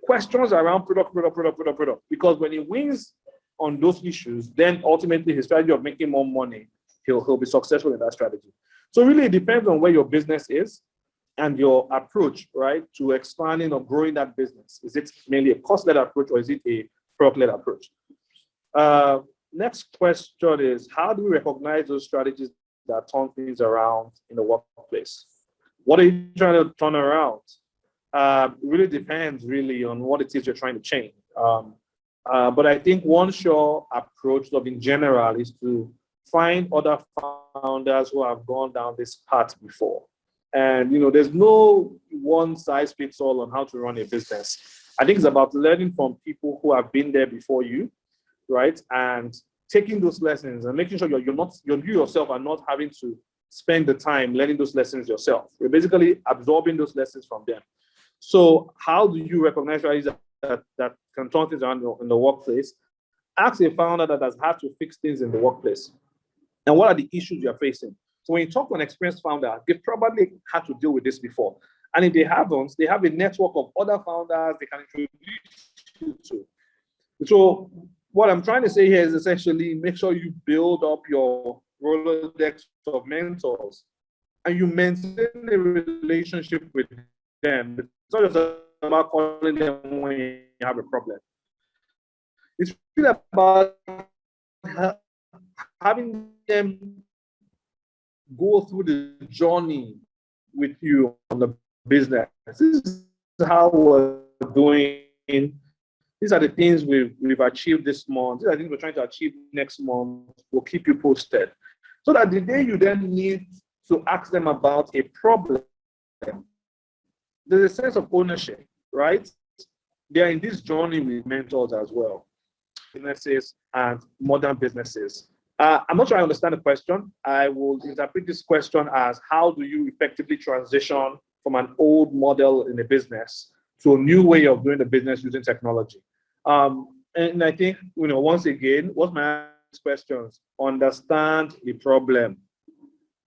Questions around product. Because when he wins on those issues, then ultimately his strategy of making more money, he'll be successful in that strategy. So really it depends on where your business is and your approach, right, to expanding or growing that business. Is it mainly a cost-led approach or is it a product-led approach? Next question is, how do we recognize those strategies that turn things around in the workplace? What are you trying to turn around? It really depends on what it is you're trying to change. But I think one sure approach in general is to find other founders who have gone down this path before. And, there's no one size fits all on how to run a business. I think it's about learning from people who have been there before you, right? And taking those lessons and making sure you yourself are not having to spend the time learning those lessons yourself. You're basically absorbing those lessons from them. So how do you recognize strategies that can turn things around in the workplace? Ask a founder that has had to fix things in the workplace. And what are the issues you're facing? So when you talk to an experienced founder, they've probably had to deal with this before. And if they haven't, they have a network of other founders they can introduce you to. So what I'm trying to say here is essentially make sure you build up your Rolodex of mentors and you maintain a relationship with them. It's not just about calling them when you have a problem. It's really about having them go through the journey with you on the business. This is how we're doing. These are the things we've achieved this month. These are the things we're trying to achieve next month. We'll keep you posted. So that the day you then need to ask them about a problem, there's a sense of ownership, right? They are in this journey with mentors as well. businesses and modern businesses. I'm not sure I understand the question. I will interpret this question as how do you effectively transition from an old model in a business to a new way of doing the business using technology? And I think, once again, what's my questions? Understand the problem.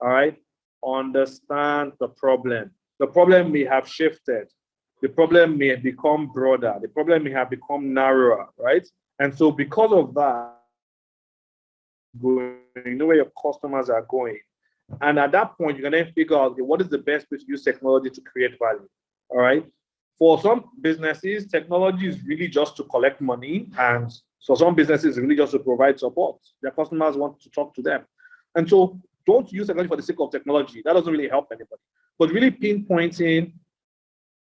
All right. Understand the problem. The problem may have shifted. The problem may have become broader. The problem may have become narrower, right? And so because of that, going where your customers are going. And at that point, you can then figure out, okay, what is the best way to use technology to create value, all right? For some businesses, technology is really just to collect money. And for some businesses, really just to provide support. Their customers want to talk to them. And so don't use technology for the sake of technology. That doesn't really help anybody. But really pinpointing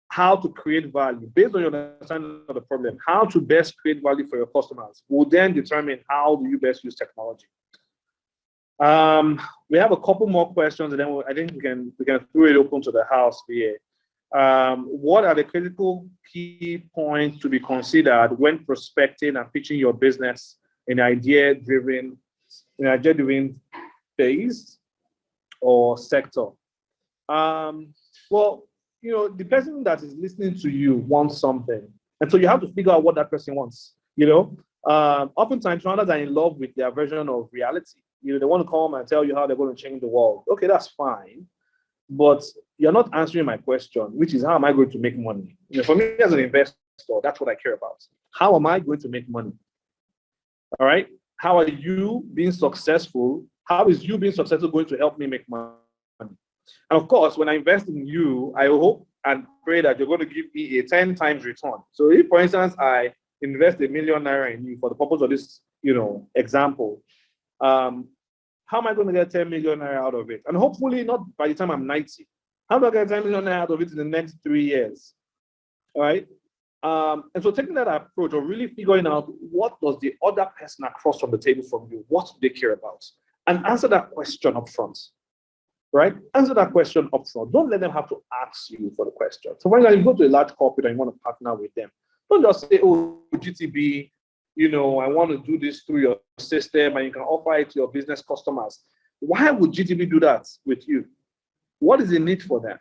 how to create value based on your understanding of the problem, how to best create value for your customers will then determine how do you best use technology. We have a couple more questions, and then I think we can throw it open to the house here. What are the critical key points to be considered when prospecting and pitching your business in idea-driven phase or sector? Well, the person that is listening to you wants something. And so you have to figure out what that person wants. Oftentimes founders are in love with their version of reality. They want to come and tell you how they're going to change the world. Okay, that's fine. But you're not answering my question, which is how am I going to make money? For me as an investor, that's what I care about. How am I going to make money? All right. How are you being successful? How is you being successful going to help me make money? And of course, when I invest in you, I hope and pray that you're going to give me a 10 times return. So if, for instance, I invest ₦1 million in you for the purpose of this, example, how am I going to get 10 million naira out of it? And hopefully not by the time I'm 90. How do I get 10 million naira out of it in the next 3 years? All right. And so taking that approach of really figuring out what does the other person across from the table from you, what do they care about? And answer that question up front. Right? Answer that question up front. Don't let them have to ask you for the question. So when you go to a large corporate and you want to partner with them, don't just say, oh, GTB, I want to do this through your system and you can offer it to your business customers. Why would GTB do that with you? What is the need for them?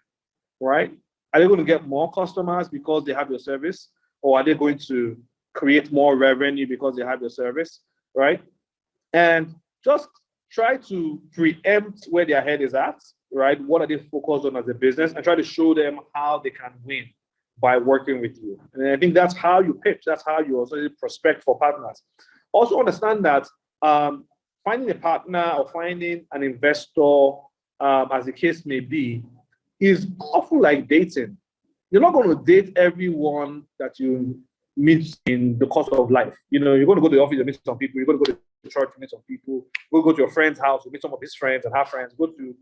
Right? Are they going to get more customers because they have your service? Or are they going to create more revenue because they have your service? Right? And just try to preempt where their head is at, right? What are they focused on as a business? And try to show them how they can win by working with you. And I think that's how you pitch. That's how you also prospect for partners. Also understand that finding a partner or finding an investor, as the case may be, is often like dating. You're not going to date everyone that you meet in the course of life. You're going to go to the office and meet some people. You're going to go to church to meet some people. We'll go to your friend's house to meet some of his friends and have friends. Go to,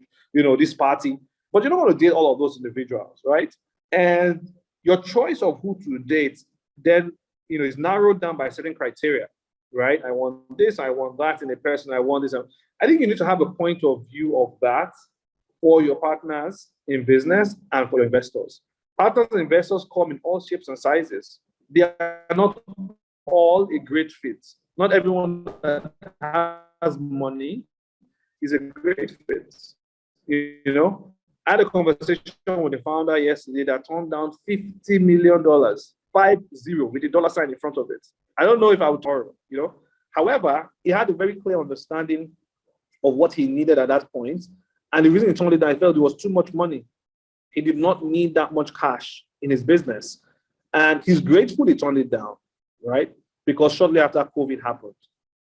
this party. But you're not going to date all of those individuals, right? And your choice of who to date then, is narrowed down by certain criteria, right? I want this, I want that in a person, I want this. I think you need to have a point of view of that for your partners in business and for your investors. Partners and investors come in all shapes and sizes. They are not all a great fit. Not everyone that has money is a great fit. I had a conversation with the founder yesterday that turned down $50 million, 50, with a dollar sign in front of it. I don't know if I would borrow, However, he had a very clear understanding of what he needed at that point. And the reason he turned it down, I felt it was too much money. He did not need that much cash in his business. And he's grateful he turned it down, right? Because shortly after COVID happened.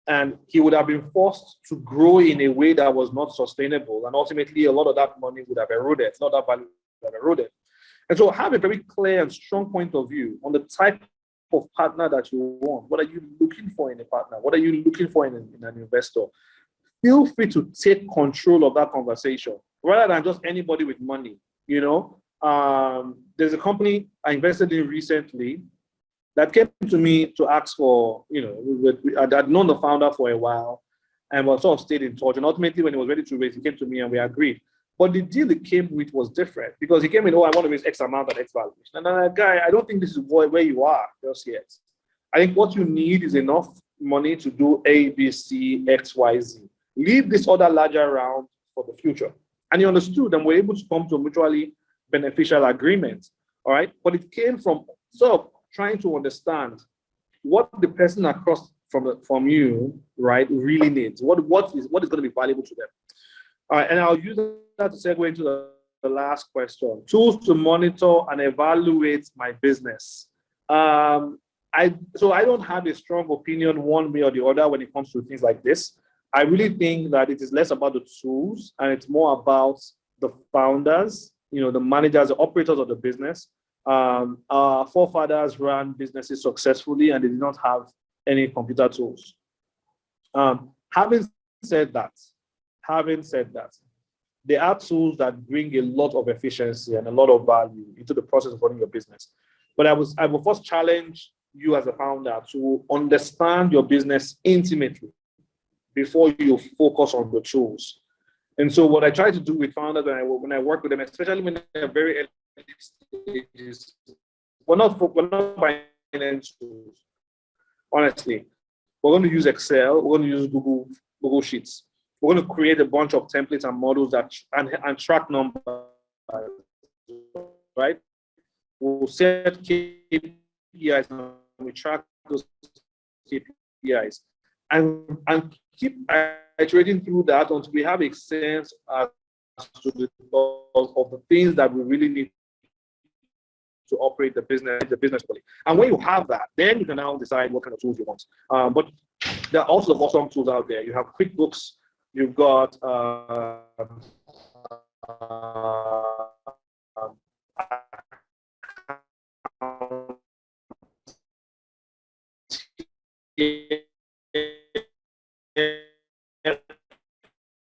And he would have been forced to grow in a way that was not sustainable. And ultimately, a lot of that money would have eroded. Not that value would have eroded. And so have a very clear and strong point of view on the type of partner that you want. What are you looking for in a partner? What are you looking for in an investor? Feel free to take control of that conversation rather than just anybody with money. There's a company I invested in recently that came to me to ask for, I'd known the founder for a while and we sort of stayed in touch. And ultimately, when he was ready to raise, he came to me and we agreed. But the deal he came with was different because he came in, I want to raise X amount at X valuation. And I'm like, guy, I don't think this is where you are just yet. I think what you need is enough money to do A, B, C, X, Y, Z. Leave this other larger round for the future. And he understood, and we're able to come to a mutually beneficial agreement. All right. But it came from sort of trying to understand what the person across from you, right, really needs. What is going to be valuable to them. All right. And I'll use that to segue into the last question. Tools to monitor and evaluate my business. I don't have a strong opinion one way or the other when it comes to things like this. I really think that it is less about the tools and it's more about the founders, the managers, the operators of the business. Our forefathers ran businesses successfully and they did not have any computer tools. Having said that, there are tools that bring a lot of efficiency and a lot of value into the process of running your business. But I will first challenge you as a founder to understand your business intimately before you focus on the tools. And so what I try to do with founders when I work with them, especially when they're very early stages, we're not buying any tools. Honestly, we're going to use Excel. We're going to use Google Sheets. We're going to create a bunch of templates and models and track numbers, right? We'll set KPIs and we track those KPIs and keep iterating through that until we have a sense as to the things that we really need to operate the business fully. And when you have that, then you can now decide what kind of tools you want. But there are also awesome tools out there. You have QuickBooks, you've got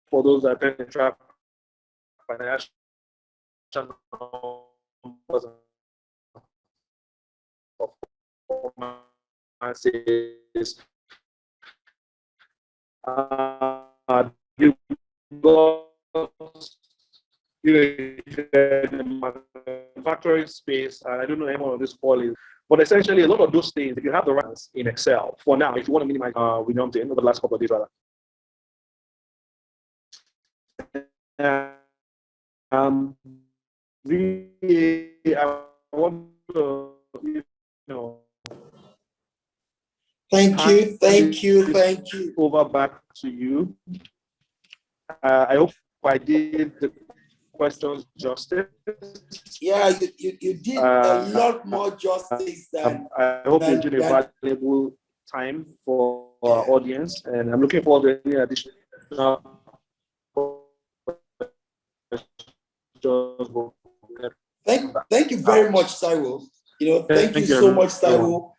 for those that tend to track financial numbers and performances. You've got the manufacturing space, and I don't know anyone on this call is, but essentially a lot of those things, if you have the right in Excel, for now, if you want to minimize, we jumped in over the last couple of days rather. Really, I want to, Thank you. Over back to you. I hope I did the questions justice. Yeah, you did a lot more justice than. I hope you did a valuable time for our audience, and I'm looking forward to any additional. Thank you very much, Taiwo. Thank you so much, Taiwo.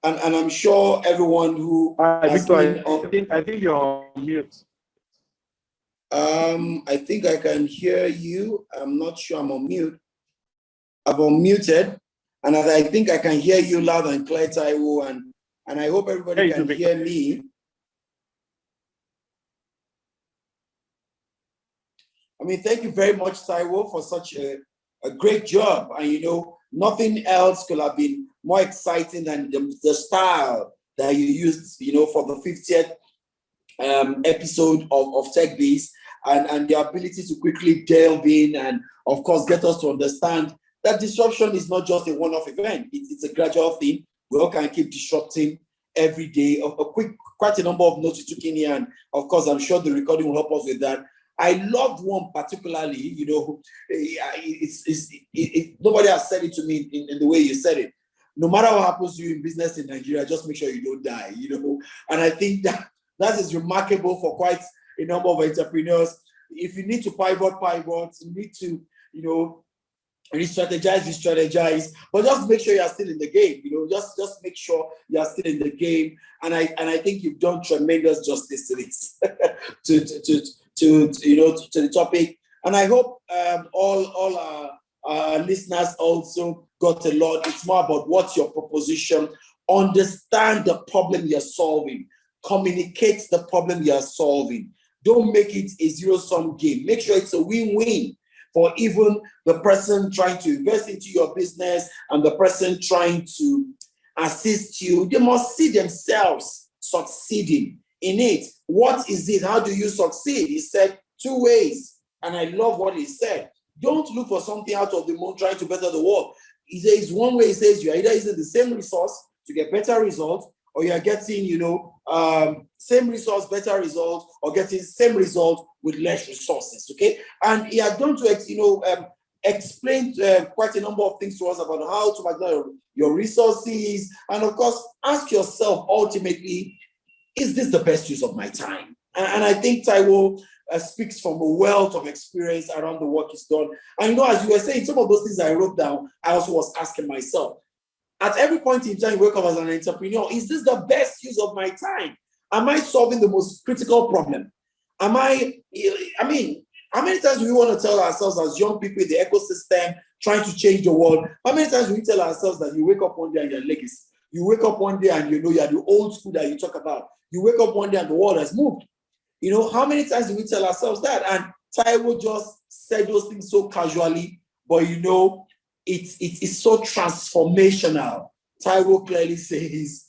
And I'm sure everyone who has Victor, I think you're on mute. I think I can hear you. I'm not sure I'm on mute. I've unmuted, and I think I can hear you loud and clear, Taiwo, and I hope everybody can hear me. I mean, thank you very much, Taiwo, for such a great job. And nothing else could have been more exciting than the style that you used, for the 50th episode of TechBiz, and the ability to quickly delve in and, of course, get us to understand that disruption is not just a one-off event. It's a gradual thing. We all can keep disrupting every day. Quite a number of notes you took in here, and of course, I'm sure the recording will help us with that. I loved one particularly, nobody has said it to me in the way you said it. No matter what happens to you in business in Nigeria, just make sure you don't die, And I think that is remarkable for quite a number of entrepreneurs. If you need to pivot, you need to, re-strategize, but just make sure you are still in the game, just make sure you are still in the game. And I think you've done tremendous justice to this, to the topic. And I hope all our listeners also got a lot. It's more about what's your proposition, understand the problem you're solving, communicate the problem you're solving. Don't make it a zero-sum game. Make sure it's a win-win for even the person trying to invest into your business and the person trying to assist you. They must see themselves succeeding in it. What is it? How do you succeed? He said 2 ways. And I love what he said. Don't look for something out of the moon trying to better the world. He says one way, he says you're either using the same resource to get better results, or you're getting, same resource, better results, or getting same result with less resources, okay? And he had gone to, explain quite a number of things to us about how to maximize your resources. And of course, ask yourself ultimately, is this the best use of my time? And I think Taiwo speaks from a wealth of experience around the work he's done. And as you were saying, some of those things I wrote down, I also was asking myself. At every point in time, you wake up as an entrepreneur, is this the best use of my time? Am I solving the most critical problem? How many times do we want to tell ourselves as young people in the ecosystem trying to change the world? How many times do we tell ourselves that you wake up one day and you're legacy? You wake up one day and you're the old school that you talk about. You wake up one day and the world has moved. How many times do we tell ourselves that? And Taiwo just said those things so casually, but it's so transformational. Taiwo clearly says,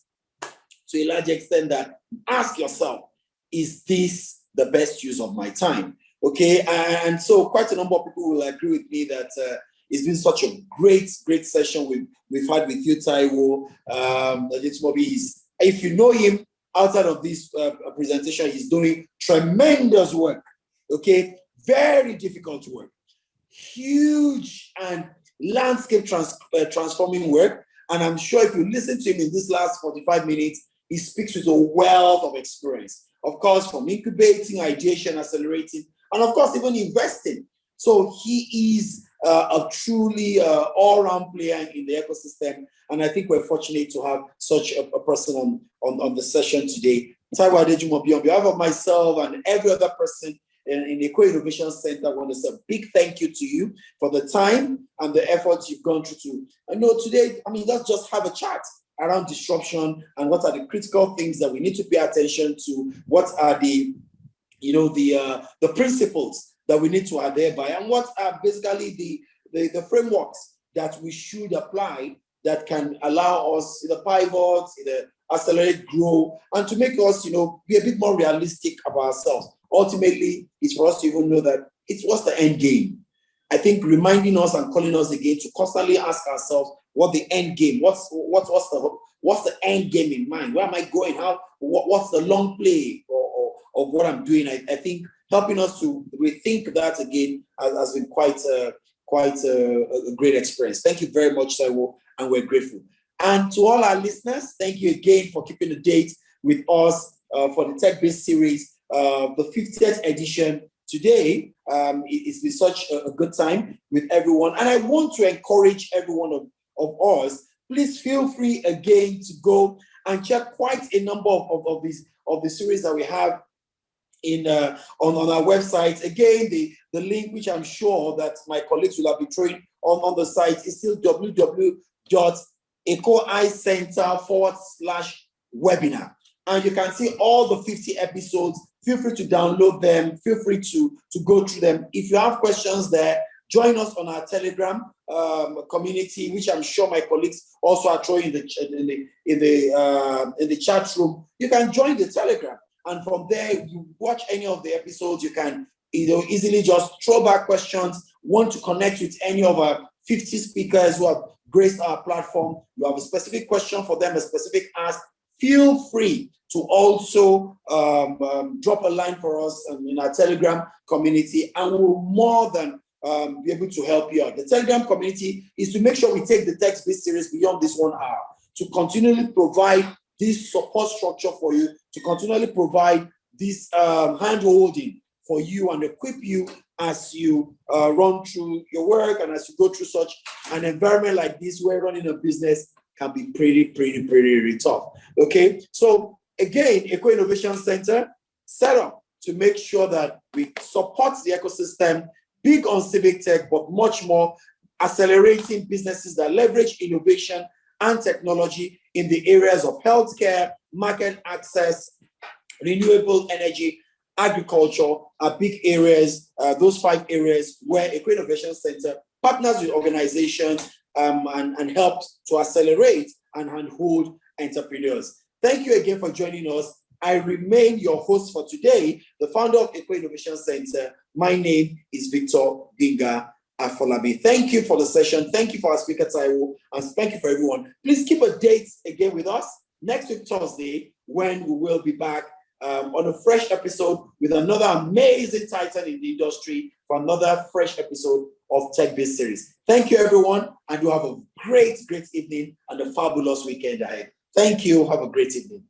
to a large extent, that ask yourself, is this the best use of my time? Okay, and so quite a number of people will agree with me that it's been such a great session we've had with you, Taiwo. If you know him outside of this presentation, he's doing tremendous work. Okay, very difficult work, huge and landscape transforming work. And I'm sure if you listen to him in this last 45 minutes, he speaks with a wealth of experience. Of course, from incubating, ideation, accelerating, and of course, even investing. So he is a truly all-round player in the ecosystem. And I think we're fortunate to have such a person on the session today. Taiwo Adejumobi, on behalf of myself and every other person in the Co-Innovation Center, I want to say a big thank you to you for the time and the efforts you've gone through. Today, let's just have a chat around disruption and what are the critical things that we need to pay attention to. What are the principles that we need to adhere by, and what are basically the frameworks that we should apply that can allow us to pivot, accelerate, grow, and to make us, be a bit more realistic about ourselves. Ultimately, it's for us to even know that what's the end game. I think reminding us and calling us again to constantly ask ourselves what the end game, what's the end game in mind? Where am I going? What's the long play of what I'm doing? I think helping us to rethink that again has been quite a great experience. Thank you very much, Taiwo, and we're grateful. And to all our listeners, thank you again for keeping the date with us for the Tech-Based series, the 50th edition. Today, it's been such a good time with everyone. And I want to encourage every one of us, please feel free again to go and check quite a number of the series that we have on our website. Again, the link, which I'm sure that my colleagues will have been throwing on the site, is still www.ecoicenter.com/webinar. And you can see all the 50 episodes. Feel free to download them. Feel free to go through them. If you have questions there, join us on our Telegram community, which I'm sure my colleagues also are throwing in the chat room. You can join the Telegram, and from there you watch any of the episodes. You can easily just throw back questions. Want to connect with any of our 50 speakers who have graced our platform? You have a specific question for them, a specific ask. Feel free to also drop a line for us in our Telegram community, and we'll more than be able to help you out. The Telegram community is to make sure we take the text-based series beyond this 1 hour, to continually provide this support structure for you, to continually provide this hand-holding for you and equip you as you run through your work and as you go through such an environment like this where running a business can be pretty tough. Okay, so again, Eco Innovation Center set up to make sure that we support the ecosystem, big on civic tech, but much more accelerating businesses that leverage innovation and technology in the areas of healthcare, market access, renewable energy, agriculture are big areas, those 5 areas where Eco Innovation Center partners with organizations and helps to accelerate and handhold entrepreneurs. Thank you again for joining us. I remain your host for today, the founder of Eco Innovation Center. My name is Victor Dinga Afolabi. Thank you for the session. Thank you for our speaker, Taiwo, and thank you for everyone. Please keep a date again with us next week, Thursday, when we will be back on a fresh episode with another amazing titan in the industry for another fresh episode of Tech Biz Series. Thank you, everyone, and you have a great, great evening and a fabulous weekend ahead. Thank you. Have a great evening.